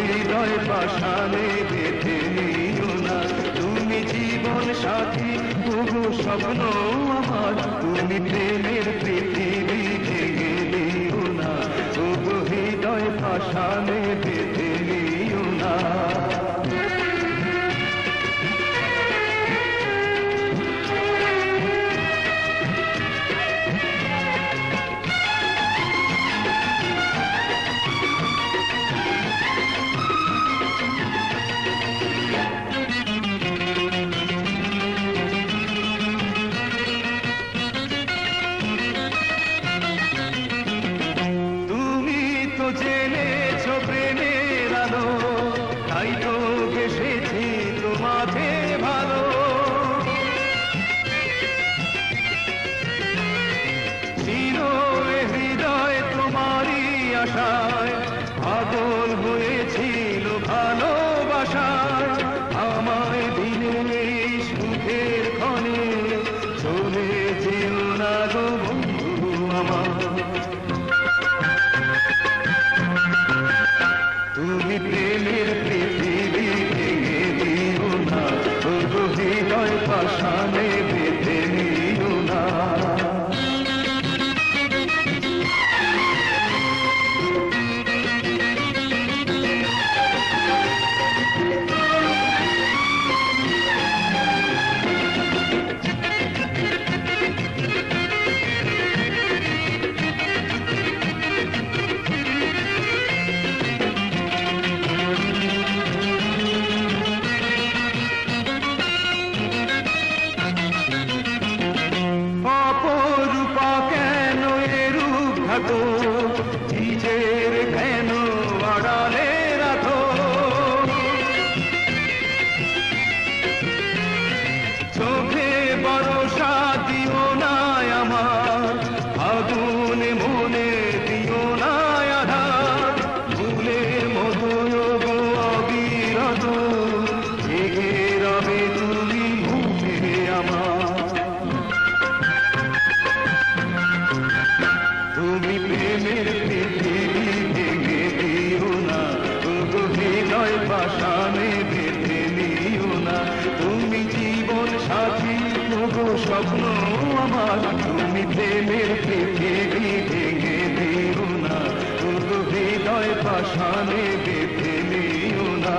হৃদয় পাশানে বেঁধে নিও না। তুমি জীবন সাথী, ওগো স্বপ্ন আমার, তুমি প্রেমের পৃথিবী ভেঙে দিও না। ওগো হৃদয় পাশানে বেঁধে নিও না। জেনেছো প্রেমের আলো, তাই তো বেসেছি তোমাতে ভালো। ছিল হৃদয় তোমারই আশায়, পাগল হয়েছিল ভালোবাসায়। আমায় দিনে সুখের ক্ষণে চলে যেও না গো বন্ধু আমার। তুমি প্রেমের পৃথিবী ভেঙে দিও না, ওগো হৃদয় পাশানে বেঁধে নিও না। নিজের কেন আড়ালে রাখো, চোখে ভরসা দিও না আমার, আগুনে মনে দিও না আধার। ভুলের মতো গো অবিরত জেগে রবে তুমি মনে আমার। তুমি প্রেমের পৃথিবী ভেঙে দিও না, ওগো হৃদয় পাশানে বেঁধে নিও না। তুমি জীবন সাথী, ওগো স্বপ্ন আমার, তুমি প্রেমের পৃথিবী ভেঙে দিও না, ওগো হৃদয় পাশানে বেঁধে নিও না।